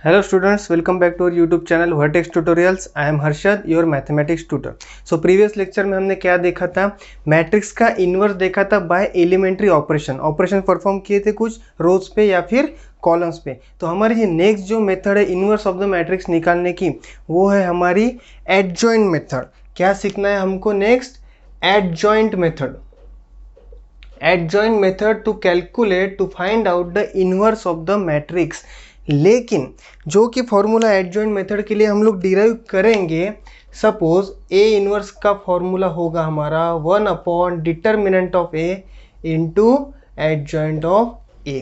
Hello students, welcome back to our YouTube channel Vertex Tutorials. I am Harshad, your mathematics tutor. So previous lecture में हमने क्या देखा था, matrix का inverse देखा था बाय एलिमेंट्री ऑपरेशन परफॉर्म किए थे कुछ रोज पे या फिर कॉलम्स पे। तो हमारी ये नेक्स्ट जो मेथड है इन्वर्स ऑफ द मैट्रिक्स निकालने की, वो है हमारी एडजॉइंट मेथड। क्या सीखना है हमको next? Adjoint method. Adjoint method to calculate to find out the inverse of the matrix. लेकिन जो कि फॉर्मूला एडजॉइंट मेथड के लिए हम लोग डिराइव करेंगे, सपोज ए इन्वर्स का फॉर्मूला होगा हमारा 1 upon determinant of A into adjoint of A.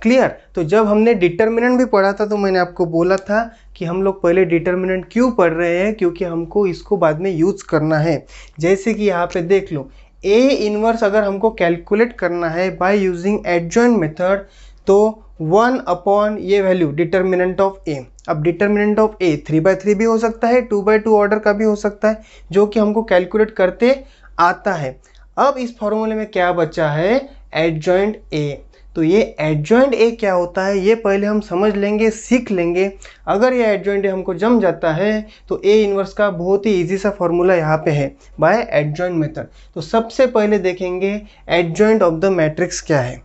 Clear? तो जब हमने डिटर्मिनेंट भी पढ़ा था तो मैंने आपको बोला था कि हम लोग पहले डिटर्मिनेंट क्यों पढ़ रहे हैं, क्योंकि हमको इसको बाद में यूज़ करना है। जैसे कि यहाँ पे देख लो, ए इन्वर्स अगर हमको कैलकुलेट करना है बाय यूजिंग एडजॉइंट मेथड, तो 1 अपॉन ये वैल्यू डिटर्मिनेंट ऑफ ए। अब डिटर्मिनेंट ऑफ ए 3/3 भी हो सकता है, 2/2 ऑर्डर का भी हो सकता है, जो कि हमको कैलकुलेट करते आता है। अब इस फॉर्मूले में क्या बचा है? Adjoint A. तो ये एडजॉइंट ए क्या होता है ये पहले हम समझ लेंगे, सीख लेंगे। अगर ये एडजॉइंट ए हमको जम जाता है तो ए इन्वर्स का बहुत ही इजी सा फॉर्मूला यहाँ पे है बाय एडजॉइंट मेथड। तो सबसे पहले देखेंगे एडजॉइंट ऑफ द मैट्रिक्स क्या है।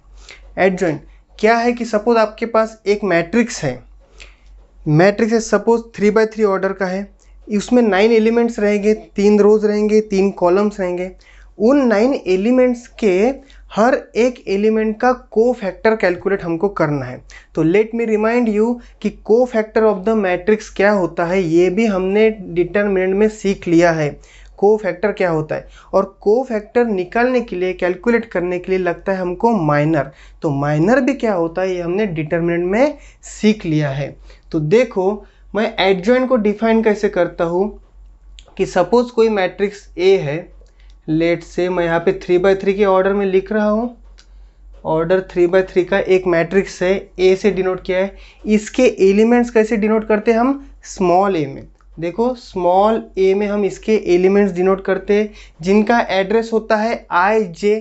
एडजॉइंट क्या है कि सपोज आपके पास एक मैट्रिक्स है, मैट्रिक्स है सपोज 3/3 ऑर्डर का है, उसमें 9 एलिमेंट्स रहेंगे, 3 रोज रहेंगे, 3 कॉलम्स रहेंगे। उन 9 एलिमेंट्स के हर एक एलिमेंट का कोफैक्टर कैलकुलेट हमको करना है। तो लेट मी रिमाइंड यू कि कोफैक्टर ऑफ द मैट्रिक्स क्या होता है, ये भी हमने डिटरमिनेंट में सीख लिया है। कोफैक्टर क्या होता है, और कोफैक्टर निकालने के लिए, कैलकुलेट करने के लिए लगता है हमको माइनर। तो माइनर भी क्या होता है ये हमने डिटरमिनेंट में सीख लिया है। तो देखो मैं एडजॉइंट को डिफाइन कैसे करता हूँ कि सपोज कोई मैट्रिक्स ए है, लेट से मैं यहाँ पे 3/3 के ऑर्डर में लिख रहा हूँ। ऑर्डर 3/3 का एक मैट्रिक्स है, ए से डिनोट किया है। इसके एलिमेंट्स कैसे डिनोट करते हैं हम? स्मॉल ए में। देखो स्मॉल ए में हम इसके एलिमेंट्स डिनोट करते हैं, जिनका एड्रेस होता है आई जे।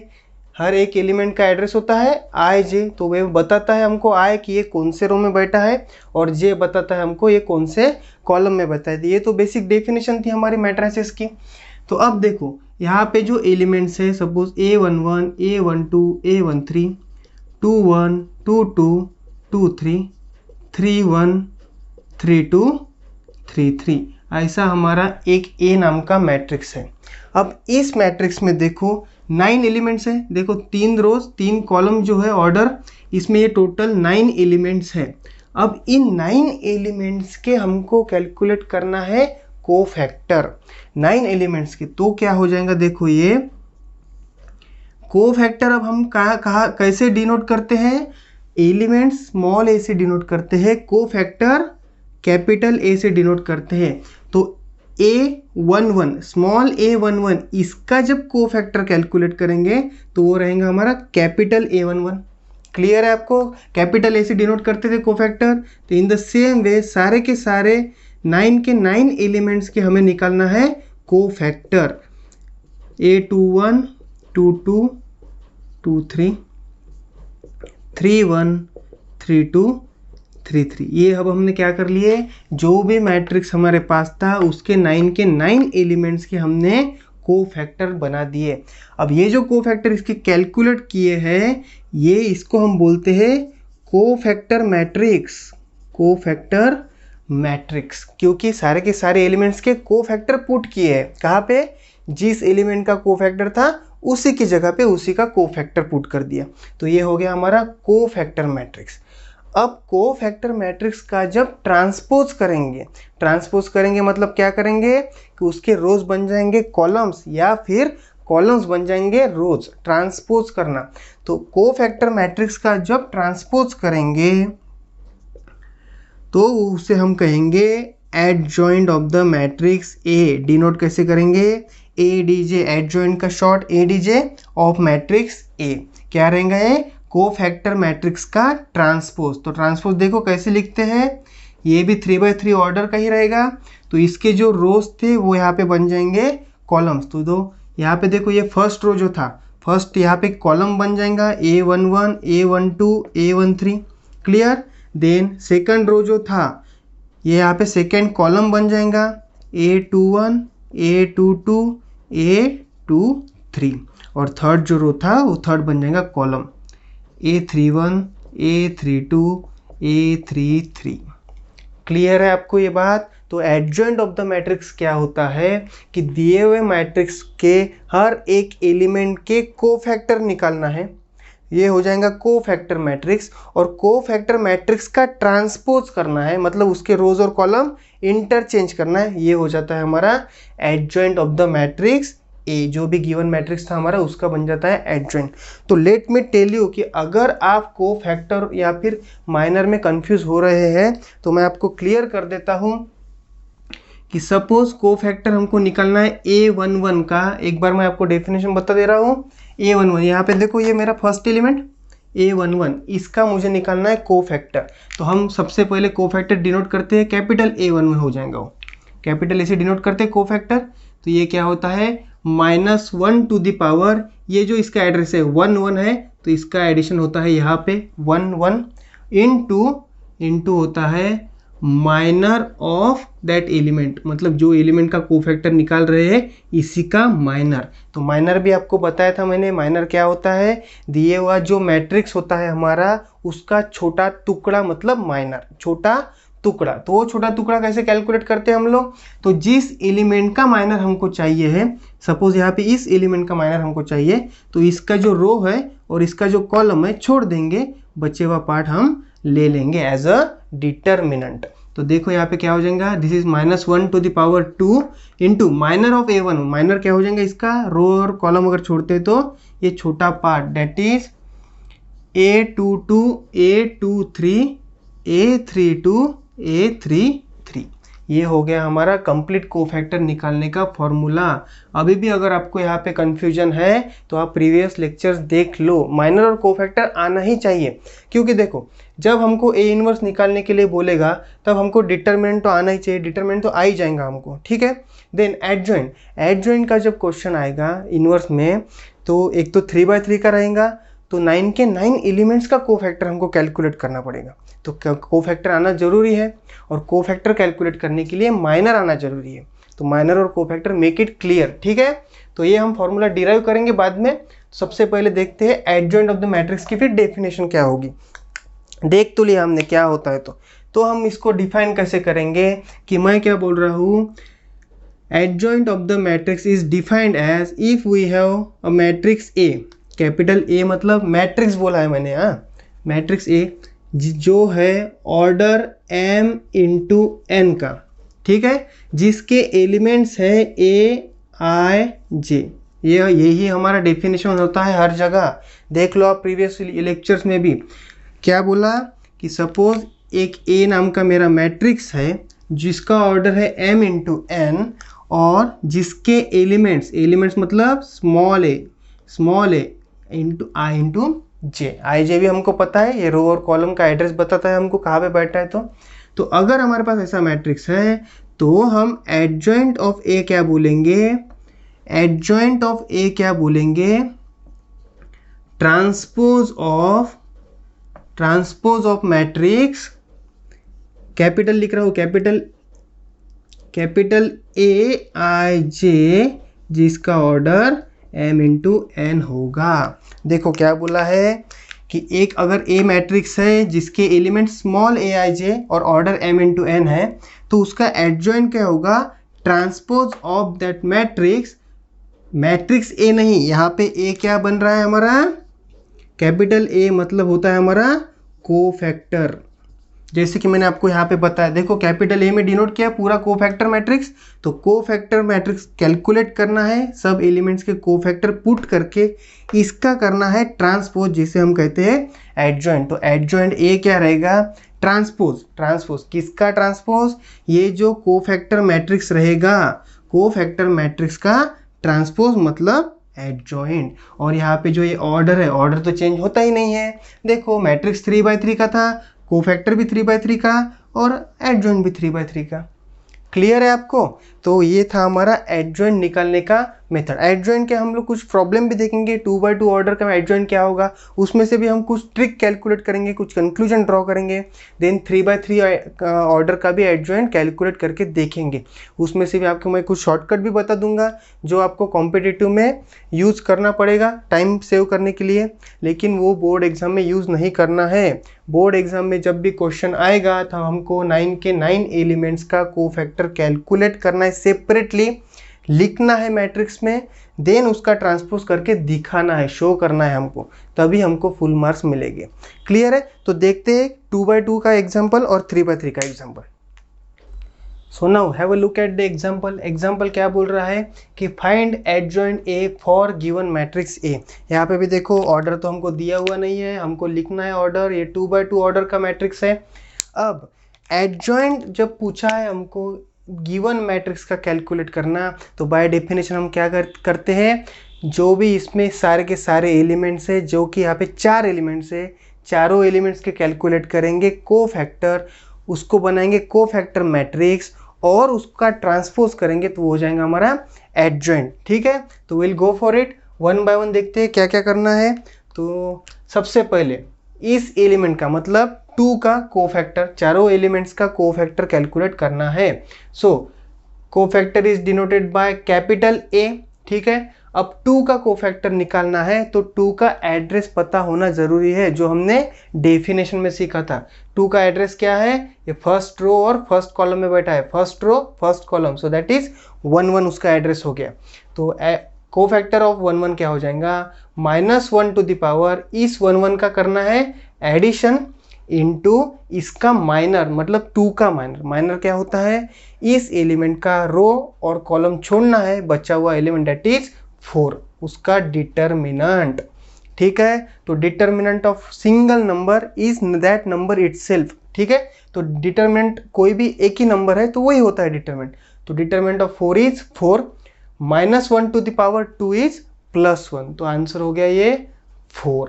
हर एक एलिमेंट का एड्रेस होता है आई जे। तो वह बताता है हमको आई कि ये कौन से रो में बैठा है, और जे बताता है हमको ये कौन से कॉलम में बैठा है। ये तो बेसिक डेफिनेशन थी हमारी मैट्रिसेस की। तो अब देखो यहाँ पे जो एलिमेंट्स है, सपोज A11, A12, A13, 21, 22, 23, 31, 32, 33, ऐसा हमारा एक ए नाम का मैट्रिक्स है। अब इस मैट्रिक्स में देखो 9 एलिमेंट्स है, देखो 3 रोज 3 कॉलम जो है ऑर्डर, इसमें ये टोटल 9 एलिमेंट्स है। अब इन 9 एलिमेंट्स के हमको कैलकुलेट करना है कोफैक्टर 9 एलिमेंट्स के। तो क्या हो जाएगा, देखो ये कोफैक्टर अब हम कहा कैसे डिनोट करते हैं? एलिमेंट्स स्मॉल ए से डिनोट करते हैं, कोफैक्टर कैपिटल ए से डिनोट करते हैं। तो A11 स्मॉल A11 इसका जब कोफैक्टर कैलकुलेट करेंगे तो वो रहेगा हमारा कैपिटल A11। क्लियर है आपको? कैपिटल ए से डिनोट करते थे कोफैक्टर। तो इन द सेम वे सारे के सारे 9 के 9 एलिमेंट्स के हमें निकालना है कोफैक्टर। A21, 22, 23, 31, 32, 33। ये अब हमने क्या कर लिए, जो भी मैट्रिक्स हमारे पास था उसके 9 के 9 एलिमेंट्स के हमने कोफैक्टर बना दिए। अब ये जो कोफैक्टर इसके कैलकुलेट किए हैं, ये इसको हम बोलते हैं कोफैक्टर मैट्रिक्स। कोफैक्टर मैट्रिक्स, क्योंकि सारे के सारे एलिमेंट्स के कोफैक्टर पुट किए हैं। कहाँ पे? जिस एलिमेंट का कोफैक्टर था उसी की जगह पे उसी का कोफैक्टर पुट कर दिया। तो ये हो गया हमारा कोफैक्टर मैट्रिक्स। अब कोफैक्टर मैट्रिक्स का जब ट्रांसपोज करेंगे मतलब क्या करेंगे कि उसके रोज बन जाएंगे कॉलम्स, या फिर कॉलम्स बन जाएंगे रोज। ट्रांसपोज करना, तो कोफैक्टर मैट्रिक्स का जब ट्रांसपोज करेंगे तो उसे हम कहेंगे adjoint of the matrix A. Denote कैसे करेंगे? एडीजे, एडजॉइंट का short ADJ of matrix A. क्या रहेगा ये? कोफैक्टर मैट्रिक्स का ट्रांसपोज। तो ट्रांसपोज देखो कैसे लिखते हैं, ये भी 3/3 ऑर्डर का ही रहेगा। तो इसके जो रोज थे वो यहाँ पे बन जाएंगे कॉलम्स। तो दो यहाँ पे देखो, ये फर्स्ट रो जो था, फर्स्ट यहाँ पे कॉलम बन जाएगा A11, A12, A13। Clear? Then second row जो था ये यहाँ पे सेकेंड कॉलम बन जाएगा A21, A22, A23 और थर्ड जो रो था वो थर्ड बन जाएगा column A31, A32, A33। Clear है आपको ये बात? तो एडजॉइंट ऑफ द मैट्रिक्स क्या होता है कि दिए हुए मैट्रिक्स के हर एक एलिमेंट के कोफैक्टर निकालना है, ये हो जाएगा कोफैक्टर मैट्रिक्स। और कोफैक्टर मैट्रिक्स का ट्रांसपोज करना है, मतलब उसके रोज और कॉलम इंटरचेंज करना है, ये हो जाता है हमारा adjoint of the matrix A. जो भी गिवन मैट्रिक्स था हमारा उसका बन जाता है एडजॉइंट। तो लेट मी टेल यू कि अगर आप कोफैक्टर या फिर माइनर में कंफ्यूज हो रहे हैं तो मैं आपको क्लियर कर देता हूं कि सपोज कोफैक्टर हमको निकालना है A11 का। एक बार मैं आपको डेफिनेशन बता दे रहा हूँ। A11 यहाँ पे देखो, ये मेरा फर्स्ट एलिमेंट A11, इसका मुझे निकालना है कोफैक्टर। तो हम सबसे पहले कोफैक्टर डिनोट करते हैं, कैपिटल A11 हो जाएगा वो, कैपिटल ऐसे डिनोट करते हैं कोफैक्टर। तो ये क्या होता है -1 टू द पावर, ये जो इसका एड्रेस है 1 है तो इसका एडिशन होता है यहाँ पे 1 इंटू होता है माइनर ऑफ दैट एलिमेंट, मतलब जो एलिमेंट का कोफैक्टर निकाल रहे हैं इसी का माइनर। तो माइनर भी आपको बताया था मैंने, माइनर क्या होता है, दिए हुआ जो मैट्रिक्स होता है हमारा उसका छोटा टुकड़ा, मतलब माइनर, छोटा टुकड़ा। तो वो छोटा टुकड़ा कैसे कैलकुलेट करते हैं हम लोग, तो जिस एलिमेंट का माइनर हमको चाहिए है, सपोज यहाँ पे इस एलिमेंट का माइनर हमको चाहिए, तो इसका जो रो है और इसका जो कॉलम है छोड़ देंगे, बचे हुआ पार्ट हम ले लेंगे एज अ डिटर्मिनेंट। तो देखो यहाँ पे क्या हो जाएगा, this is -1 to the power 2 into minor of A1, minor क्या हो जाएगा इसका, रो और कॉलम अगर छोड़ते तो ये छोटा part, date is A22, A23, A32, A33। ये हो गया हमारा कंप्लीट कोफैक्टर निकालने का फॉर्मूला। अभी भी अगर आपको यहाँ पे कंफ्यूजन है तो आप प्रीवियस लेक्चर्स देख लो, माइनर और कोफैक्टर आना ही चाहिए, क्योंकि देखो जब हमको A इनवर्स निकालने के लिए बोलेगा तब हमको डिटरमिनेंट तो आना ही चाहिए, डिटरमिनेंट तो आ ही जाएगा हमको, ठीक है। देन एडजॉइंट, एडजॉइंट का जब क्वेश्चन आएगा इनवर्स में तो एक तो 3/3 का रहेगा, तो 9 के 9 एलिमेंट्स का कोफैक्टर हमको कैलकुलेट करना पड़ेगा। तो कोफैक्टर आना जरूरी है और कोफैक्टर कैलकुलेट करने के लिए माइनर आना जरूरी है। तो माइनर और कोफैक्टर मेक इट क्लियर, ठीक है। तो ये हम फॉर्मूला डिराइव करेंगे बाद में। सबसे पहले देखते हैं एडजॉइंट ऑफ द मैट्रिक्स की फिर डेफिनेशन क्या होगी। देख तो लिया हमने क्या होता है, तो हम इसको डिफाइन कैसे करेंगे कि मैं क्या बोल रहा हूँ, adjoint of the matrix is defined as if we have a matrix A, capital A मतलब मैट्रिक्स बोला है मैंने, हाँ मैट्रिक्स ए जो है ऑर्डर m इंटू n का, ठीक है, जिसके एलिमेंट्स है A I J। यही हमारा डेफिनेशन होता है हर जगह, देख लो आप प्रीवियस लेक्चर्स में भी क्या बोला कि सपोज एक A नाम का मेरा मैट्रिक्स है जिसका ऑर्डर है m इंटू n और जिसके एलिमेंट्स मतलब small a into I into J. I J भी हमको पता है, ये रो और कॉलम का एड्रेस बताता है हमको कहाँ पे बैठा है। तो अगर हमारे पास ऐसा मैट्रिक्स है तो हम एडजॉइंट ऑफ ए क्या बोलेंगे, एडजॉइंट ऑफ ए क्या बोलेंगे, ट्रांसपोज ऑफ मैट्रिक्स, कैपिटल लिख रहा हूँ, कैपिटल A I J जिसका ऑर्डर m इंटू n होगा। देखो क्या बोला है कि एक अगर A मैट्रिक्स है जिसके element small a i j और ऑर्डर m इंटू n है तो उसका एडजॉइंट क्या होगा, transpose of that matrix, matrix A नहीं, यहाँ पे A क्या बन रहा है हमारा, कैपिटल A मतलब होता है हमारा कोफैक्टर। जैसे कि मैंने आपको यहाँ पे बताया, देखो कैपिटल ए में डिनोट किया पूरा कोफैक्टर मैट्रिक्स। तो कोफैक्टर मैट्रिक्स कैलकुलेट करना है, सब एलिमेंट्स के कोफैक्टर पुट करके इसका करना है ट्रांसपोज, जिसे हम कहते हैं एडजॉइंट। तो एडजॉइंट ए क्या रहेगा, ट्रांसपोज किसका ट्रांसपोज, ये जो कोफैक्टर मैट्रिक्स रहेगा, कोफैक्टर मैट्रिक्स का ट्रांसपोज मतलब एडजॉइंट। और यहाँ पे जो ये ऑर्डर है, ऑर्डर तो चेंज होता ही नहीं है। देखो मैट्रिक्स 3/3 का था, कोफैक्टर भी 3/3 का और एडजॉइंट भी 3/3 का। क्लियर है आपको। तो ये था हमारा एडजॉइंट निकालने का मेथड। एडजॉइंट के हम लोग कुछ प्रॉब्लम भी देखेंगे, 2x2 ऑर्डर का एडजॉइंट क्या होगा, उसमें से भी हम कुछ ट्रिक कैलकुलेट करेंगे, कुछ कंक्लूजन ड्रॉ करेंगे। देन 3x3 ऑर्डर का भी एडजॉइंट कैलकुलेट करके देखेंगे, उसमें से भी आपको मैं कुछ शॉर्टकट भी बता दूंगा जो आपको कॉम्पिटिटिव में यूज़ करना पड़ेगा टाइम सेव करने के लिए, लेकिन वो बोर्ड एग्जाम में यूज़ नहीं करना है। बोर्ड एग्जाम में जब भी क्वेश्चन आएगा तो हमको 9 के 9 एलिमेंट्स का कोफैक्टर कैलकुलेट करना है, सेपरेटली लिखना है मैट्रिक्स में, देन उसका ट्रांसपोज करके दिखाना है, शो करना है हमको, तभी हमको फुल मार्क्स मिलेंगे। क्लियर है? तो देखते हैं 2x2 का एग्जाम्पल और 3x3 का example. So now have a look at the example. Example क्या बोल रहा है कि find adjoint A for given matrix A. यहाँ पे भी देखो ऑर्डर तो हमको दिया हुआ नहीं है, हमको लिखना है ऑर्डर। ये 2x2 ऑर्डर का मैट्रिक्स है। अब एडजॉइंट जब पूछा है हमको गिवन मैट्रिक्स का कैलकुलेट करना, तो बाय डेफिनेशन हम क्या करते हैं, जो भी इसमें सारे के सारे एलिमेंट्स है, जो कि यहाँ पे 4 एलिमेंट्स है, चारों एलिमेंट्स के कैलकुलेट करेंगे कोफैक्टर, उसको बनाएंगे कोफैक्टर मैट्रिक्स और उसका ट्रांसपोज करेंगे तो वो हो जाएगा हमारा एडजॉइंट। ठीक है, तो will go for it, one by one देखते हैं क्या क्या करना है। तो सबसे पहले इस एलिमेंट का मतलब 2 का कोफैक्टर, चारों एलिमेंट्स का कोफैक्टर कैलकुलेट करना है। So cofactor is denoted by capital A. ठीक है, अब 2 का कोफैक्टर निकालना है तो 2 का एड्रेस पता होना जरूरी है, जो हमने डेफिनेशन में सीखा था। 2 का एड्रेस क्या है, ये फर्स्ट रो और फर्स्ट कॉलम में बैठा है, first row first column, so that is 1 1 उसका एड्रेस हो गया। तो कोफैक्टर ऑफ 1 1 क्या हो जाएगा, -1 टू द पावर, इस 1 1 का करना है एडिशन इनटू इसका माइनर, मतलब 2 का माइनर। माइनर क्या होता है, इस एलिमेंट का रो और कॉलम छोड़ना है, बचा हुआ एलिमेंट दैट इज 4, उसका डिटर्मिनेंट। ठीक है, तो determinant of single number is that number itself. ठीक है, तो डिटर्मिनेंट कोई भी एक ही नंबर है तो वही होता है डिटर्मिनेंट। तो determinant of 4 is 4, -1 to the power 2 is +1, तो आंसर हो गया ये 4।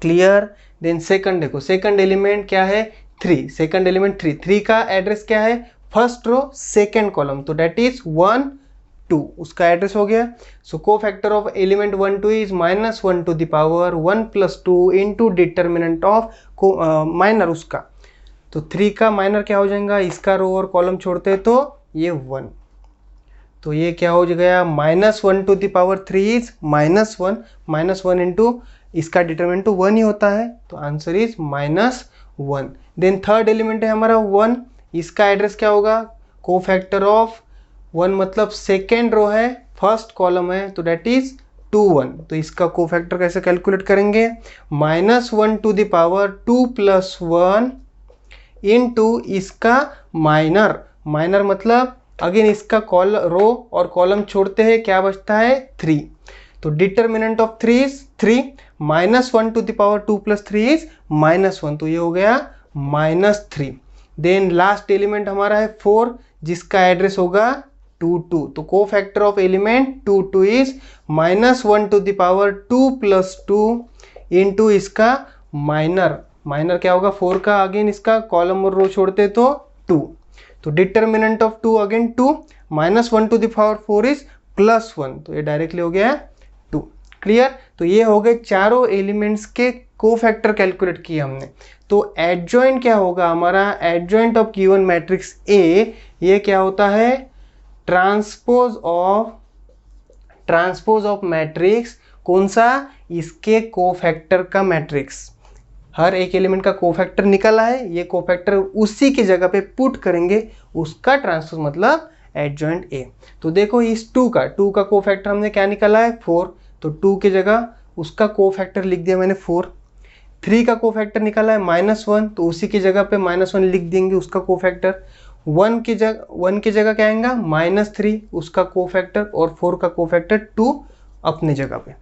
क्लियर? देन सेकंड देखो, सेकंड एलिमेंट क्या है, 3, सेकंड एलिमेंट 3, 3 का एड्रेस क्या है, फर्स्ट रो सेकंड कॉलम, तो दैट इज 1 2, उसका एड्रेस हो गया। So cofactor of element 1 2 is -1 to the power 1 + 2 into determinant of minor उसका, तो 3 का माइनर क्या हो जाएगा, इसका रो और कॉलम छोड़ते हैं तो ये 1, तो ये क्या हो गया, -1 to the power 3 is -1 into इसका डिटरमिनेंट तो 1 ही होता है, तो answer is -1। Then third element है हमारा 1, इसका एड्रेस क्या होगा, कोफैक्टर ऑफ 1 मतलब सेकेंड रो है फर्स्ट कॉलम है, तो दैट इज 2 1, तो इसका कोफैक्टर कैसे कैलकुलेट करेंगे, -1 टू द पावर 2 + 1 इनटू इसका माइनर, माइनर मतलब अगेन इसका रो और कॉलम छोड़ते हैं, क्या बचता है 3, तो determinant of 3 is 3, -1 to the power 2 + 3 is -1, तो ये हो गया -3। देन लास्ट एलिमेंट हमारा है 4, जिसका एड्रेस होगा 2 2, तो cofactor of element 2 2 is -1 to the power 2 + 2 into इसका माइनर, माइनर क्या होगा 4 का, अगेन इसका कॉलम और रो छोड़ते तो 2, तो determinant of 2 again 2, -1 to the power 4 is +1, तो ये डायरेक्टली हो गया 2। क्लियर? तो ये हो गए चारों एलिमेंट्स के कोफैक्टर कैलकुलेट किए हमने। तो एडजॉइंट क्या होगा हमारा, adjoint of given matrix A, ये क्या होता है, ट्रांसपोज ऑफ मैट्रिक्स, कौन सा, इसके कोफैक्टर का मैट्रिक्स। हर एक एलिमेंट का कोफैक्टर निकला है, ये कोफैक्टर उसी की जगह पे पुट करेंगे, उसका ट्रांसपोज मतलब एडजॉइंट ए। तो देखो इस 2 का कोफैक्टर हमने क्या निकाला है 4, तो 2 की जगह उसका कोफैक्टर लिख दिया मैंने 4। 3 का कोफैक्टर निकाला है -1, तो उसी की जगह पे -1 लिख देंगे उसका कोफैक्टर। 1 की जगह क्या आएगा -3 उसका कोफैक्टर, और 4 का कोफैक्टर 2 अपने जगह पे।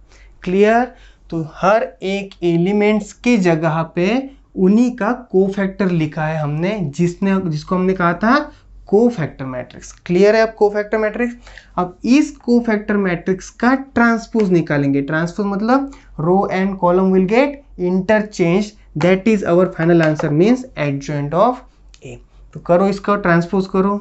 क्लियर? तो हर एक एलिमेंट्स की जगह पे उन्हीं का कोफैक्टर लिखा है हमने, जिसको हमने कहा था कोफैक्टर मैट्रिक्स। क्लियर है अब कोफैक्टर मैट्रिक्स? अब इस कोफैक्टर मैट्रिक्स का ट्रांसपोज निकालेंगे। ट्रांसपोज मतलब row and column will get interchange, that is our final answer, means adjoint of A. तो करो इसका ट्रांसपोज करो,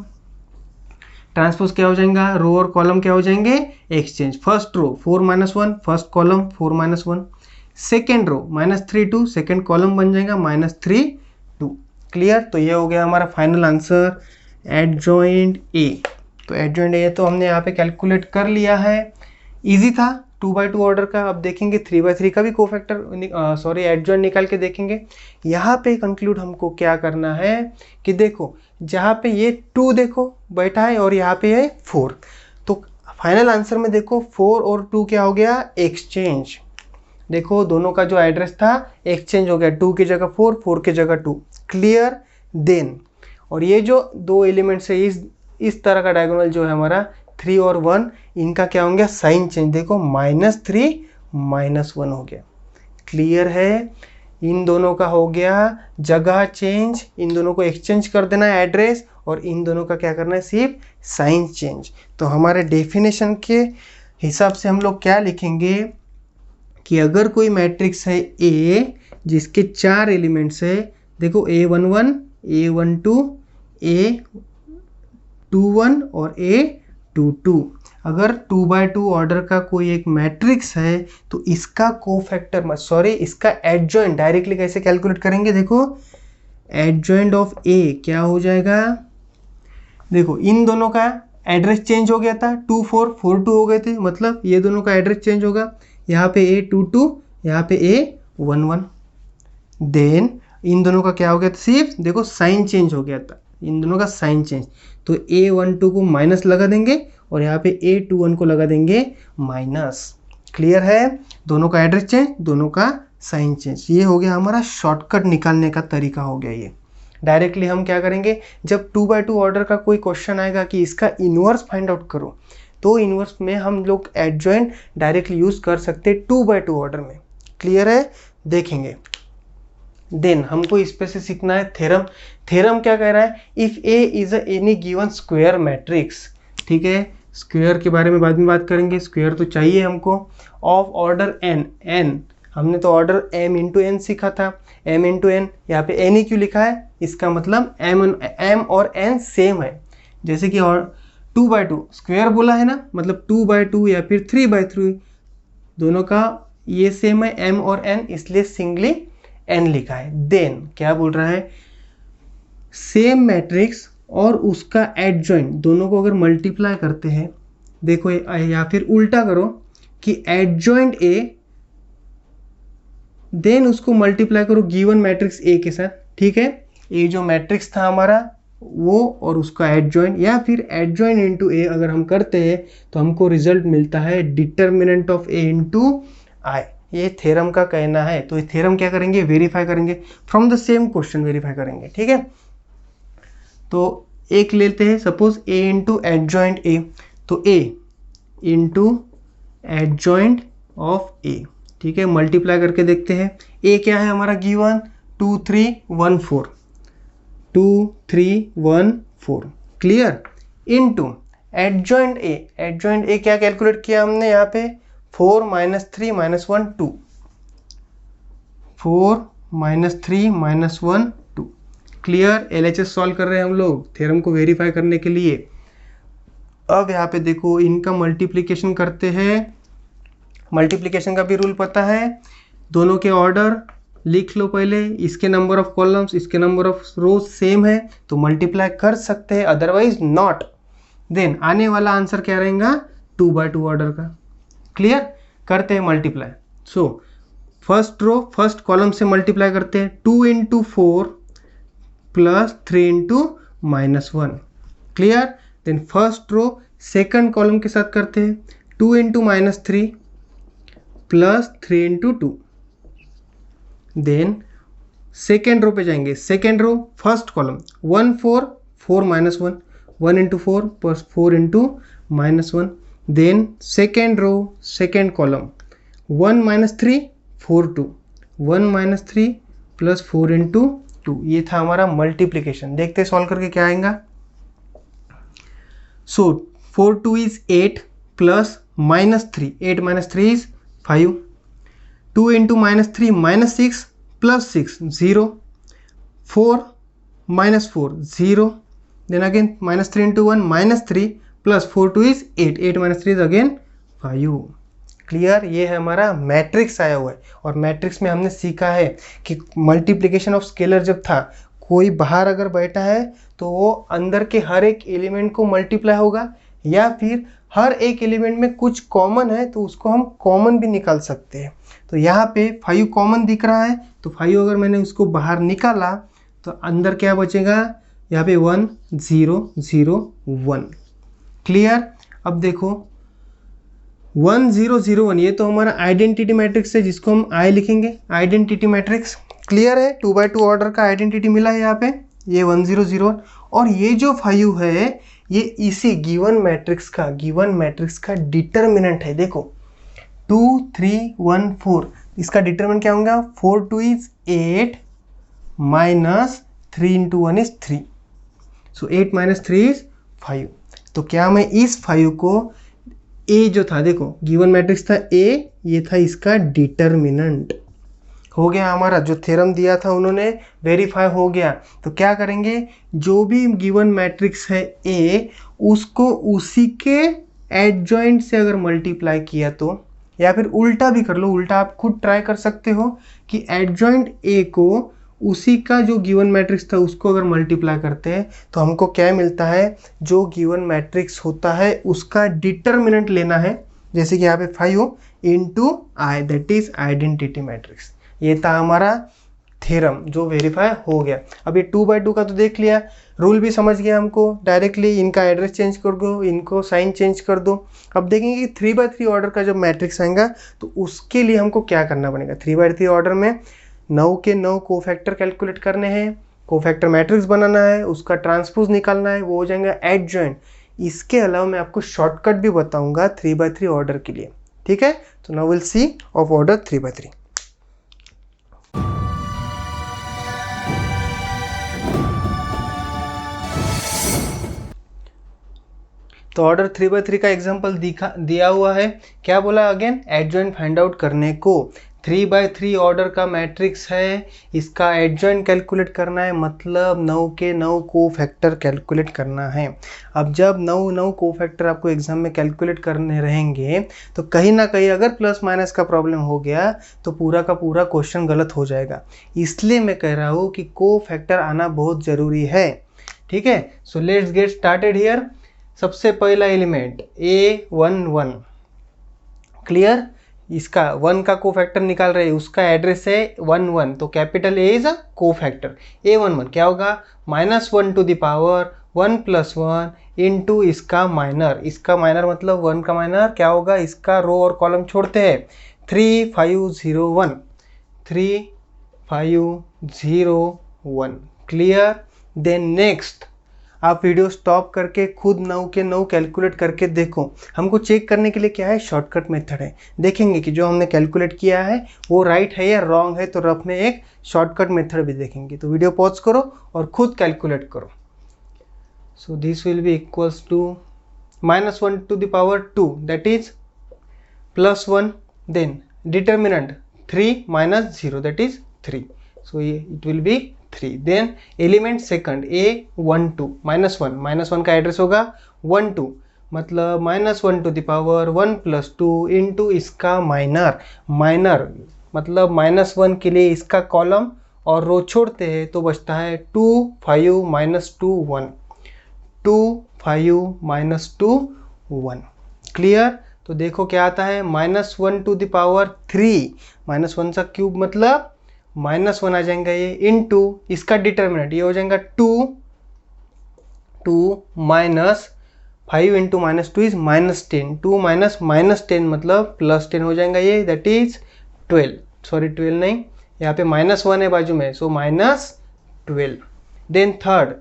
ट्रांसपोज क्या हो जाएगा, रो और कॉलम क्या हो जाएंगे, exchange. First row 4 - 1, first column 4 - 1, second row -3 2, second column बन जाएगा -3 2। क्लियर। तो ये हो गया हमारा फाइनल आंसर एडजॉइंट ए। तो एडजॉइंट ए तो हमने यहाँ पे कैलकुलेट कर लिया है, इजी था 2x2 ऑर्डर का। अब देखेंगे 3x3 का भी कोफैक्टर एडजॉइंट निकाल के देखेंगे। यहाँ पे कंक्लूड हमको क्या करना है कि देखो जहाँ पे ये 2 देखो बैठा है और यहाँ पे है 4, तो फाइनल आंसर में देखो 4 और 2 क्या हो गया, एक्सचेंज। देखो दोनों का जो एड्रेस था एक्सचेंज हो गया, 2 की जगह 4, 4 की जगह 2। क्लियर। देन और ये जो दो एलिमेंट्स है इस तरह का डायगोनल जो है हमारा 3 और 1, इनका क्या हो गया, साइन चेंज। देखो -3 -1 हो गया। क्लियर है। इन दोनों का हो गया जगह चेंज, इन दोनों को एक्सचेंज कर देना है एड्रेस, और इन दोनों का क्या करना है, सिर्फ साइन चेंज। तो हमारे डेफिनेशन के हिसाब से हम लोग क्या लिखेंगे कि अगर कोई मैट्रिक्स है ए जिसके 4 एलिमेंट्स है, देखो A11, A12, A21 और A22, अगर 2x2 ऑर्डर का कोई एक मैट्रिक्स है तो इसका कोफैक्टर इसका एडजॉइंट डायरेक्टली कैसे कैलकुलेट करेंगे, देखो एडजॉइंट ऑफ ए क्या हो जाएगा, देखो इन दोनों का एड्रेस चेंज हो गया था, 2 4 4 2 हो गए थे, मतलब ये दोनों का एड्रेस चेंज होगा, यहाँ पे A22, यहाँ पे A11। देन इन दोनों का क्या हो गया था, सिर्फ देखो साइन चेंज हो गया था, इन दोनों का साइन चेंज। तो A12 को माइनस लगा देंगे और यहाँ पे A21 को लगा देंगे माइनस। क्लियर है। दोनों का एड्रेस चेंज, दोनों का साइन चेंज। ये हो गया हमारा शॉर्टकट निकालने का तरीका हो गया। ये डायरेक्टली हम क्या करेंगे, जब 2x2 ऑर्डर का कोई क्वेश्चन आएगा कि इसका इन्वर्स फाइंड आउट करो, तो इन्वर्स में हम लोग एडजॉइंट डायरेक्टली यूज कर सकते 2x2 ऑर्डर में। क्लियर है। देखेंगे देन हमको इस पे से सीखना है थ्योरम। थ्योरम क्या कह रहा है, if A is any given square matrix, ठीक है, स्क्वायर के बारे में बाद में बात करेंगे, स्क्वायर तो चाहिए हमको, ऑफ ऑर्डर एन हमने तो ऑर्डर m इंटू एन सीखा था, m इंटू एन, यहाँ पे n ही क्यों लिखा है, इसका मतलब m और n सेम है। जैसे कि और 2x2 स्क्वायर बोला है ना, मतलब 2x2 या फिर 3x3 दोनों का ये सेम है m और n, इसलिए सिंगली n लिखा है। देन क्या बोल रहा है, सेम मैट्रिक्स और उसका एडजॉइंट दोनों को अगर मल्टीप्लाई करते हैं, देखो या फिर उल्टा करो कि एडजॉइंट ए देन उसको मल्टीप्लाई करो गिवन मैट्रिक्स ए के साथ, ठीक है। ये जो मैट्रिक्स था हमारा वो और उसका एडजॉइंट, या फिर एडजॉइंट इनटू ए अगर हम करते हैं तो हमको रिजल्ट मिलता है determinant of A into I. ये थ्योरम का कहना है। तो ये थ्योरम क्या करेंगे, वेरीफाई करेंगे, from the same question verify करेंगे, ठीक है। तो एक लेते हैं, suppose A into adjoint A, तो ए इंटू एडजॉइंट ऑफ ए, ठीक है, मल्टीप्लाई करके देखते हैं। ए क्या है हमारा given, 2 3 1 4, 2 3 1 4, clear, into adjoint A. Adjoint A क्या कैलकुलेट किया हमने यहाँ पे, 4 - 3 - 1 2, 4 - 3 - 1 2। क्लियर। LHS सॉल्व कर रहे हैं हम लोग थ्योरम को वेरीफाई करने के लिए। अब यहाँ पे देखो इनका मल्टीप्लिकेशन करते हैं, मल्टीप्लिकेशन का भी रूल पता है, दोनों के ऑर्डर लिख लो पहले, इसके नंबर ऑफ कॉलम्स इसके नंबर ऑफ रोज सेम है तो मल्टीप्लाई कर सकते हैं, अदरवाइज नॉट। देन आने वाला आंसर क्या रहेगा, 2x2 ऑर्डर का। क्लियर। करते हैं multiply. So first row first column से मल्टीप्लाई करते हैं, 2 × 4 plus 3 × -1, clear. Then first row second column के साथ करते हैं, 2 × -3 प्लस 3 × 2। देन सेकेंड रो पे जाएंगे, second row first column 1 4 4 -1, 1 × 4 plus 4 × -1। Then second row second column 1 - 3 4 2, 1 - 3 plus 4 × 2। ये था हमारा मल्टीप्लिकेशन। देखते हैं सॉल्व करके क्या आएगा। So 4 2 is 8 plus -3, 8 - 3 is 5, 2 × -3 -6 plus 6 0, 4 - 4 0, then again -3 × 1 -3 plus 4 2 is 8, 8 minus 3 is again 5। Clear, ये है हमारा मैट्रिक्स आया हुआ है। और मैट्रिक्स में हमने सीखा है कि मल्टीप्लिकेशन ऑफ स्केलर जब था, कोई बाहर अगर बैठा है तो वो अंदर के हर एक एलिमेंट को मल्टीप्लाई होगा, या फिर हर एक एलिमेंट में कुछ कॉमन है तो उसको हम कॉमन भी निकाल सकते हैं। तो यहाँ पे 5 कॉमन दिख रहा है, तो 5 अगर मैंने उसको बाहर निकाला तो अंदर क्या बचेगा, यहाँ पे 1 0 0 1। क्लियर, अब देखो 1 0 0 1 ये तो हमारा आइडेंटिटी मैट्रिक्स है जिसको हम आई लिखेंगे, आइडेंटिटी मैट्रिक्स। क्लियर है, 2 by 2 ऑर्डर का आइडेंटिटी मिला है यहाँ पे, ये 1 0 0 1। और ये जो 5 है ये इसी गिवन मैट्रिक्स का डिटर्मिनेंट है। देखो 2 3 1 4, इसका डिटर्मिनेंट क्या होगा, 4 2 is 8 minus 3 into 1 is 3, so 8 minus 3 is 5। तो क्या मैं इस 5 को ए जो था, देखो गिवन मैट्रिक्स था ए, ये था इसका डिटर्मिनेंट। हो गया हमारा जो थ्योरम दिया था उन्होंने वेरीफाई हो गया। तो क्या करेंगे, जो भी गिवन मैट्रिक्स है ए, उसको उसी के एडजॉइंट से अगर मल्टीप्लाई किया तो, या फिर उल्टा भी कर लो, उल्टा आप खुद ट्राई कर सकते हो कि एडजॉइंट ए को उसी का जो गिवन मैट्रिक्स था उसको अगर मल्टीप्लाई करते हैं तो हमको क्या मिलता है, जो गिवन मैट्रिक्स होता है उसका डिटर्मिनेंट लेना है। जैसे कि यहाँ पे 5 into I, that is identity matrix. ये था हमारा थ्योरम जो वेरीफाई हो गया। अब ये 2 by 2 का तो देख लिया, रूल भी समझ गया हमको, डायरेक्टली इनका एड्रेस चेंज कर दो, इनको साइन चेंज कर दो। अब देखेंगे कि 3 by 3 ऑर्डर का जब मैट्रिक्स आएगा तो उसके लिए हमको क्या करना पड़ेगा। 3 by 3 ऑर्डर में 9 के 9 कोफैक्टर कैलकुलेट करने हैं, कोफैक्टर मैट्रिक्स बनाना है, उसका ट्रांसपोज निकालना है, वो हो जाएगा एडजॉइंट। इसके अलावा मैं आपको शॉर्टकट भी बताऊंगा 3 by 3 ऑर्डर के लिए, ठीक है। तो now will see of order 3 by 3। तो ऑर्डर 3 by 3 का एग्जांपल दिया हुआ है। क्या बोला अगेन, एडजॉइंट फाइंड आउट करने को। 3 by 3 ऑर्डर का मैट्रिक्स है, इसका एडजॉइंट कैलकुलेट करना है, मतलब 9 के 9 कोफैक्टर कैलकुलेट करना है। अब जब 9 कोफैक्टर आपको एग्जाम में कैलकुलेट करने रहेंगे तो कहीं ना कहीं अगर प्लस माइनस का प्रॉब्लम हो गया तो पूरा का पूरा क्वेश्चन गलत हो जाएगा। इसलिए मैं कह रहा हूँ कि कोफैक्टर आना बहुत ज़रूरी है, ठीक है। So let's get started here. सबसे पहला एलिमेंट A11, क्लियर। इसका 1 का कोफैक्टर निकाल रहे हैं, उसका एड्रेस है 1 1, तो capital A is a cofactor. A11 क्या होगा, -1 टू द पावर 1 + 1 इंटू इसका माइनर मतलब 1 का माइनर क्या होगा, इसका रो और कॉलम छोड़ते हैं, 3 5 0 1, 3 5 0 1। क्लियर। देन नेक्स्ट आप वीडियो स्टॉप करके खुद 9 के 9 कैलकुलेट करके देखो। हमको चेक करने के लिए क्या है, शॉर्टकट मेथड है। देखेंगे कि जो हमने कैलकुलेट किया है वो राइट है या रॉन्ग है, तो रफ में एक शॉर्टकट मेथड भी देखेंगे। तो वीडियो पॉज करो और खुद कैलकुलेट करो। So this will be equals to -1 to the power 2, that is +1, then determinant 3 - 0, that is 3, so it will be 3। Then element second A12 -1 का एड्रेस होगा 1 2, मतलब -1 टू द पावर 1 + 2 इंटू इसका minor मतलब -1 के लिए इसका कॉलम और रो छोड़ते हैं तो बचता है 2 5 - 2 1, 2 5 - 2 1। क्लियर। तो देखो क्या आता है, -1 टू द पावर 3, -1 का क्यूब मतलब -1 आ जाएगा ये, इंटू इसका डिटर्मिनेंट ये हो जाएगा 2 माइनस 5 इंटू -2 इज -10, 2 -10 मतलब +10 हो जाएगा ये, दैट इज 12, सॉरी 12 नहीं, यहाँ पे -1 है बाजू में, सो -12। देन थर्ड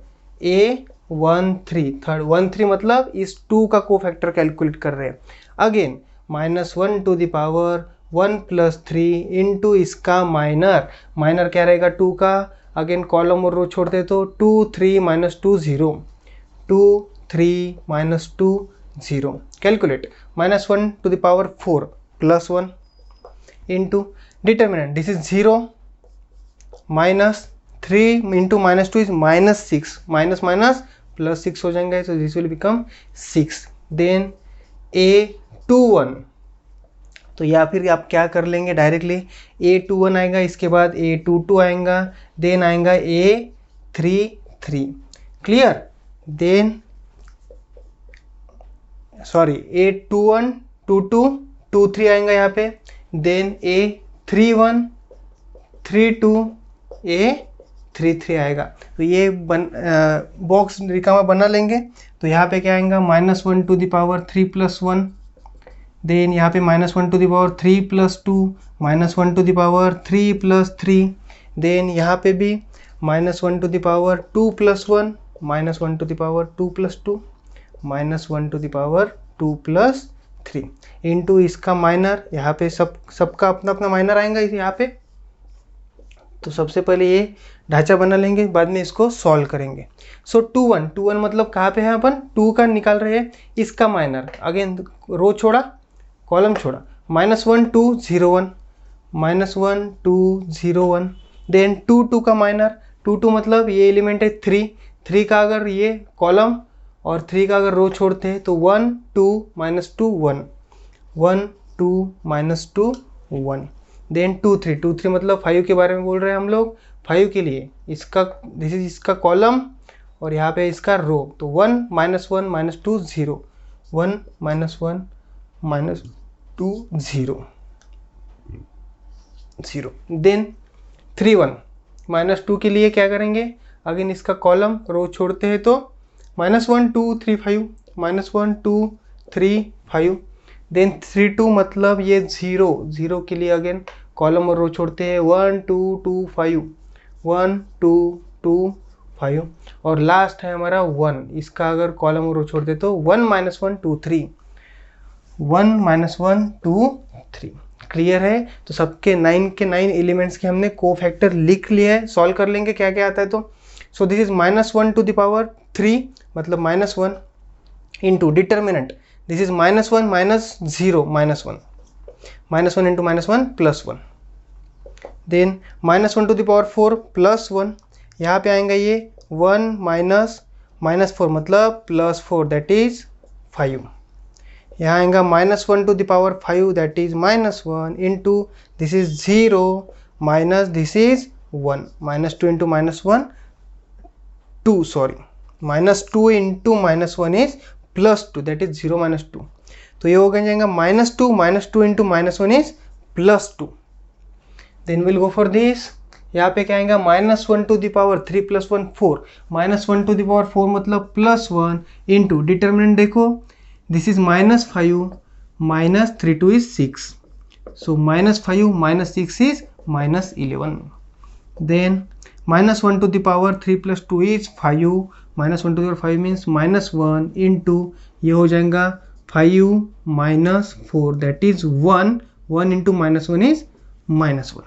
A13 मतलब इस 2 का कोफैक्टर कैलकुलेट कर रहे हैं। Again -1 to the power 1 + 3 into इसका माइनर क्या रहेगा 2 का, अगेन कॉलम और रो छोड़ते तो 2 3 - 2 0, 2 3 - 2 0। Calculate -1 to the power 4 +1 into determinant this is 0, -3 into -2 is -6, minus +6 हो जाएंगे, so this will become 6। देन A21, तो या फिर आप क्या कर लेंगे डायरेक्टली, A21 आएगा, इसके बाद A22 आएगा, देन आएगा A33, clear. Then sorry A21, 22, 23 आएगा यहाँ पे, देन A31, 32, A33 आएगा। तो ये बॉक्स रिकामा बना लेंगे। तो यहाँ पे क्या आएगा, -1 टू द पावर 3 + 1, देन यहाँ पे -1 to the power 3 + 2, -1 to the power 3 + 3, then यहाँ पे भी -1 to the power 2 + 1, -1 to the power 2 + 2, -1 to the power 2 + 3 into इसका माइनर, यहाँ पे सबका अपना अपना माइनर आएगा यहाँ पे। तो सबसे पहले ये ढांचा बना लेंगे, बाद में इसको सॉल्व करेंगे। सो 21 मतलब कहाँ पे है, अपन 2 का निकाल रहे हैं, इसका माइनर, अगेन रो छोड़ा कॉलम छोड़ा, -1 2 0 1, -1 2 0 1, देन 2 का माइनर, 2 मतलब ये एलिमेंट है 3 का अगर ये कॉलम और 3 का अगर रो छोड़ते हैं तो 1 2 -2 1, 1 2 -2 1, देन 2 3 मतलब 5 के बारे में बोल रहे हैं हम लोग। 5 के लिए इसका दिस इज इसका कॉलम और यहाँ पे इसका रो, तो 1 -1 -2 0, 1 -1 -2 0 0, देन 3 1 -2 के लिए क्या करेंगे, अगेन इसका कॉलम रो छोड़ते हैं तो -1 2 3 5, -1 2 3 5, देन 3 2 मतलब ये 0 के लिए अगेन कॉलम और रो छोड़ते हैं 1 2 2 5, 1 2 2 5, और लास्ट है हमारा 1, इसका अगर कॉलम और रो छोड़ते तो 1 -1 2 3, 1 -1 2 3, क्लियर है। तो सबके 9 के 9 एलिमेंट्स के हमने कोफैक्टर लिख लिया है। सॉल्व कर लेंगे क्या क्या आता है तो। So this is -1 to the power 3 मतलब -1 into determinant, this is -1 -0 -1, -1 into -1 +1, then -1 to the power 4 +1, यहाँ पे आएगा ये 1 -4 मतलब +4 दैट इज 5, यहाँ आएगा -1 to the power 5 that is -1 into this is 0 minus this is 1, -2 into -1 2 sorry, -2 into -1 is +2 that is 0 -2, तो ये हो जाएगा -2 into -1 is +2, then will go for this. यहाँ पे क्या आएगा -1 to the power 3 + 1 4, -1 to the power 4 मतलब +1 इंटू डिटर्मिनेंट देखो दिस इज -5 -3 2 इज 6, सो -5 -6 is -11, then -1 to the power 3 + 2 is 5, -1 to the power 5 means -1 into ये हो जाएगा 5 - 4 that is 1, 1 into -1 is -1,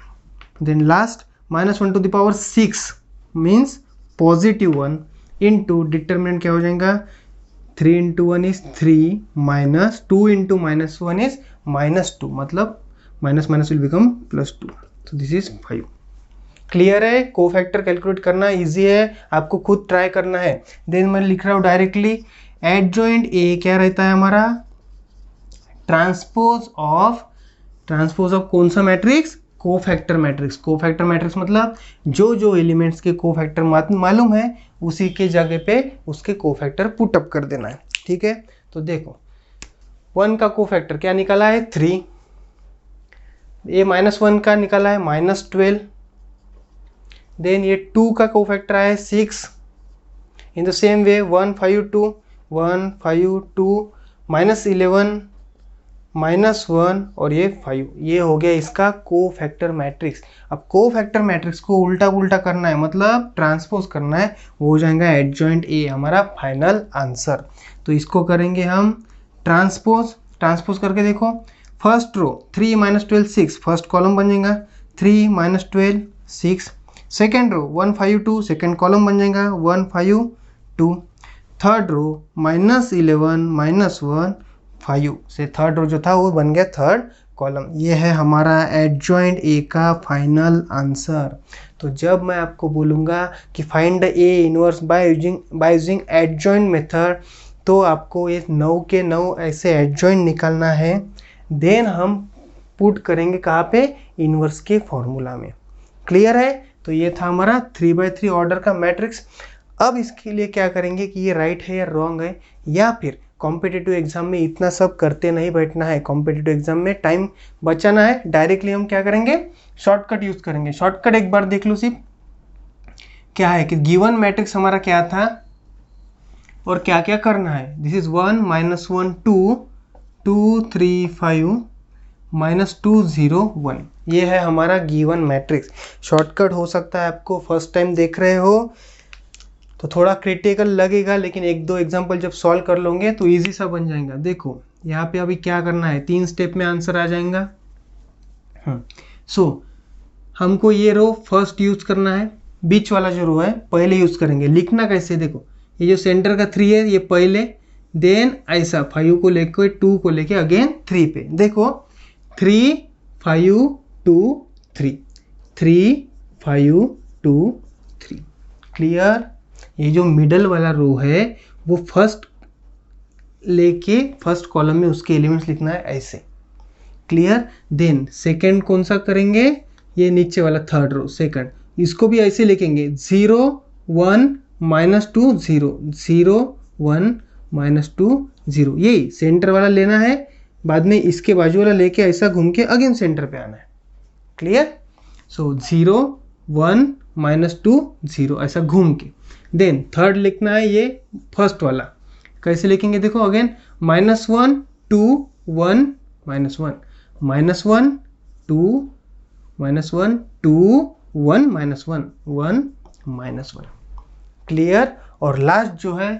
then last -1 to the power 6 means +1 into determinant क्या हो जाएगा 3 into 1 is 3 -2 into -1 is -2 मतलब minus will become +2, तो this is 5। Clear है, cofactor calculate करना इजी है, आपको खुद ट्राई करना है। देन मैं लिख रहा हूँ डायरेक्टली एडजॉइंट ए क्या रहता है हमारा, ट्रांसपोज ऑफ कौन सा matrix, cofactor matrix. Cofactor matrix मतलब जो एलिमेंट्स के कोफैक्टर मालूम है उसी के जगह पे उसके कोफैक्टर पुटअप कर देना है, ठीक है। तो देखो 1 का कोफैक्टर क्या निकाला है 3, ये -1 का निकाला है -12, देन ये 2 का कोफैक्टर है 6, इन द सेम वे 1 5 2 -11 -1 और ये 5, ये हो गया इसका कोफैक्टर मैट्रिक्स। अब कोफैक्टर मैट्रिक्स को उल्टा पुल्टा करना है मतलब ट्रांसपोज करना है, वो हो जाएगा एडजॉइंट ए हमारा फाइनल आंसर। तो इसको करेंगे हम ट्रांसपोज करके देखो, फर्स्ट रो 3 -12 6 फर्स्ट कॉलम बन जाएगा, 3 -12 6, सेकेंड रो 1 5 2 सेकेंड कॉलम बन जाएगा 1 5 2, थर्ड रो -11 -1 5 से थर्ड रो जो था वो बन गया थर्ड कॉलम। ये है हमारा एडजॉइंट ए का फाइनल आंसर। तो जब मैं आपको बोलूँगा कि find the A inverse by using adjoint method, तो आपको ये 9 के 9 ऐसे एडजॉइंट निकालना है। देन हम पुट करेंगे कहाँ पे, इन्वर्स के फॉर्मूला में। क्लियर है? तो ये था हमारा 3x3 ऑर्डर का मैट्रिक्स। अब इसके लिए क्या करेंगे कि ये राइट है या रॉन्ग है, या फिर कॉम्पिटिटिव एग्जाम में इतना सब करते नहीं बैठना है, कॉम्पिटिटिव एग्जाम में टाइम बचाना है, डायरेक्टली हम क्या करेंगे, शॉर्टकट यूज करेंगे। शॉर्टकट एक बार देख लो सिर्फ, क्या है कि गिवन मैट्रिक्स हमारा क्या था और क्या क्या करना है। दिस इज 1 -1 2 2 3 5 -2 0 1, ये है हमारा गिवन मैट्रिक्स। शॉर्टकट हो सकता है आपको फर्स्ट टाइम देख रहे हो तो थोड़ा क्रिटिकल लगेगा, लेकिन एक दो एग्जांपल जब सॉल्व कर लोगे तो इजी सा बन जाएगा। देखो यहाँ पे अभी क्या करना है, 3 स्टेप में आंसर आ जाएगा। सो हमको ये रो फर्स्ट यूज करना है, बीच वाला जो रो है पहले यूज करेंगे। लिखना कैसे, देखो ये जो सेंटर का 3 है ये पहले, देन ऐसा 5 को लेके 2 को लेके अगेन 3 पे। देखो 3 5 2 3 3 5 2 3। क्लियर? ये जो मिडल वाला रो है वो फर्स्ट लेके फर्स्ट कॉलम में उसके एलिमेंट्स लिखना है ऐसे। क्लियर? देन सेकंड कौन सा करेंगे, ये नीचे वाला थर्ड रो सेकंड, इसको भी ऐसे लिखेंगे 0 1 -2 0 0 1 -2 0। यही सेंटर वाला लेना है, बाद में इसके बाजू वाला लेके ऐसा घूम के अगेन सेंटर पे आना है। क्लियर? सो 0 1 -2 0 ऐसा घूम के। देन थर्ड लिखना है ये फर्स्ट वाला, कैसे लिखेंगे देखो अगेन -1 2 1 -1 -1 2 -1 2 1 -1 1 -1। क्लियर? और लास्ट जो है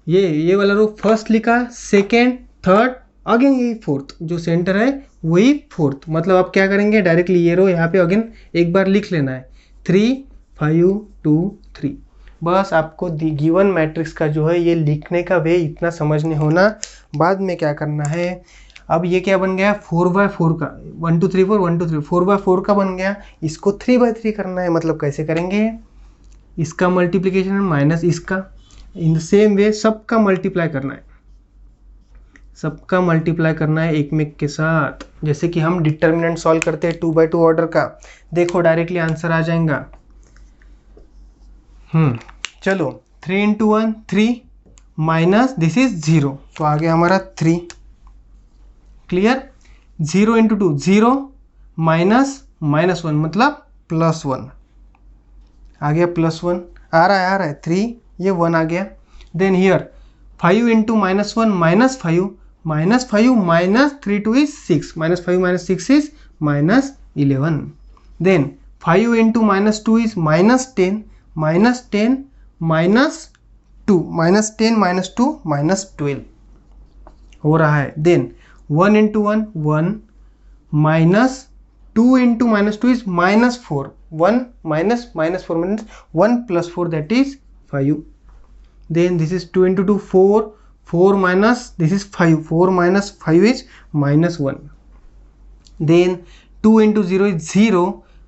ये वाला रो फर्स्ट लिखा, सेकेंड थर्ड अगेन यही फोर्थ, जो सेंटर है वही फोर्थ। मतलब आप क्या करेंगे, डायरेक्टली ये रो यहाँ पे अगेन एक बार लिख लेना है 3 5 2 3। बस आपको गिवन मैट्रिक्स का जो है ये लिखने का वे इतना समझने होना। बाद में क्या करना है, अब ये क्या बन गया 4x4 का, 1 2 3 4 1 2 3 4x4 का बन गया, इसको 3x3 करना है। मतलब कैसे करेंगे, इसका मल्टीप्लीकेशन माइनस इसका, इन द सेम वे सबका मल्टीप्लाई करना है, सबका मल्टीप्लाई करना है एक में के साथ। जैसे कि हम डिटर्मिनेंट सॉल्व करते हैं 2x2 ऑर्डर का, देखो डायरेक्टली आंसर आ जाएगा। चलो 3 × 1 3 माइनस दिस इज 0, तो आ गया हमारा 3। क्लियर? 0 × 2 0 -1 मतलब +1 आ गया, +1 आ रहा है 3, ये 1 आ गया। Then here 5 × -1 -5 -5 -3 2 is 6, -5 -6 is -11। Then 5 × -2 is -10 -10 -2 -10 -2 -12 हो रहा है। Then 1 × 1 1 -2 × -2 is -4, 1 -4 means 1 + 4 that is 5। Then this is 2 × 2 4 4 minus this is 5, 4 minus 5 is -1। Then 2 × 0 is 0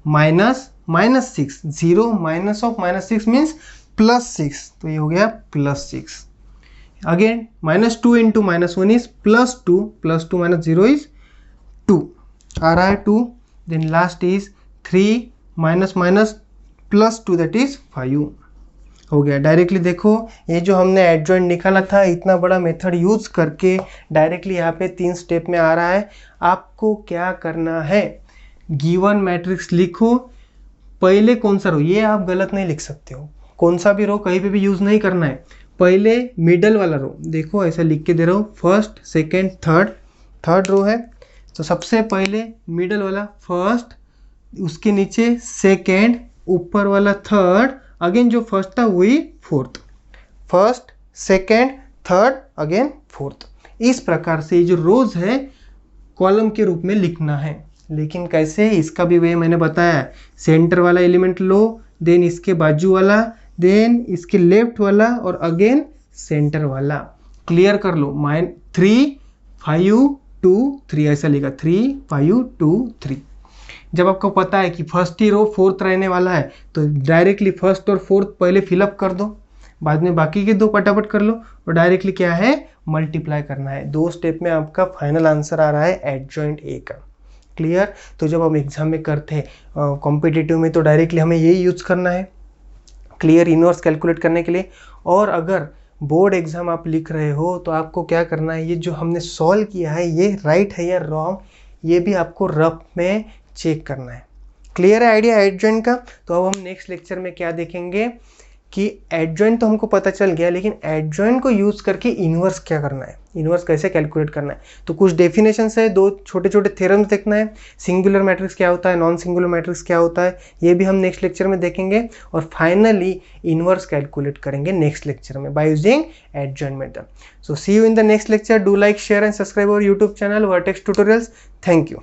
-6, 0 minus of -6 means +6, तो ये हो गया +6। Again -2 × -1 is +2, +2 - 0 is 2 आ रहा है 2। Then last is 3 -2 that is 5 हो गया। डायरेक्टली देखो ये जो हमने एडजॉइंट निकाला था, इतना बड़ा मेथड यूज करके डायरेक्टली यहाँ पे 3 स्टेप में आ रहा है। आपको क्या करना है, गिवन मैट्रिक्स लिखो, पहले कौन सा रो, ये आप गलत नहीं लिख सकते हो, कौन सा भी रो कहीं पे भी यूज नहीं करना है। पहले मिडल वाला रो, देखो ऐसा लिख के दे रहा हूँ, फर्स्ट सेकेंड थर्ड रो है, तो सबसे पहले मिडल वाला फर्स्ट, उसके नीचे सेकेंड, ऊपर वाला थर्ड, अगेन जो फर्स्ट था वही fourth, first second third again fourth. इस प्रकार से ये जो रोज है कॉलम के रूप में लिखना है। लेकिन कैसे, इसका भी वे मैंने बताया, सेंटर वाला एलिमेंट लो, देन इसके बाजू वाला, देन इसके लेफ्ट वाला और अगेन सेंटर वाला। क्लियर कर लो, 3 5 2 3 ऐसा लिखा, 3 5 2 3। जब आपको पता है कि फर्स्ट ही रो फोर्थ रहने वाला है तो डायरेक्टली फर्स्ट और फोर्थ पहले फिलअप कर दो, बाद में बाकी के 2 फटाफट कर लो, और डायरेक्टली क्या है, मल्टीप्लाई करना है। 2 स्टेप में आपका फाइनल आंसर आ रहा है एडजॉइंट ए का। क्लियर। तो जब हम एग्जाम में करते हैं कॉम्पिटिटिव में, तो डायरेक्टली हमें यही यूज करना है क्लियर इनवर्स कैलकुलेट करने के लिए। और अगर बोर्ड एग्जाम आप लिख रहे हो तो आपको क्या करना है, ये जो हमने सॉल्व किया है ये राइट है या रॉन्ग, ये भी आपको रफ में चेक करना है। क्लियर है आइडिया एडजॉइंट का। तो अब हम नेक्स्ट लेक्चर में क्या देखेंगे कि एडजॉइंट तो हमको पता चल गया, लेकिन एडजॉइंट को यूज करके इनवर्स क्या करना है, इनवर्स कैसे कैलकुलेट करना है। तो कुछ डेफिनेशंस है, 2 छोटे छोटे थ्योरम्स देखना है। सिंगुलर मैट्रिक्स क्या होता है, नॉन सिंगुलर मैट्रिक्स क्या होता है, ये भी हम नेक्स्ट लेक्चर में देखेंगे। और फाइनली इनवर्स कैलकुलेट करेंगे नेक्स्ट लेक्चर में by using adjoint method. So see you in the next lecture. Do like, share and subscribe our YouTube channel Vertex Tutorials. Thank you.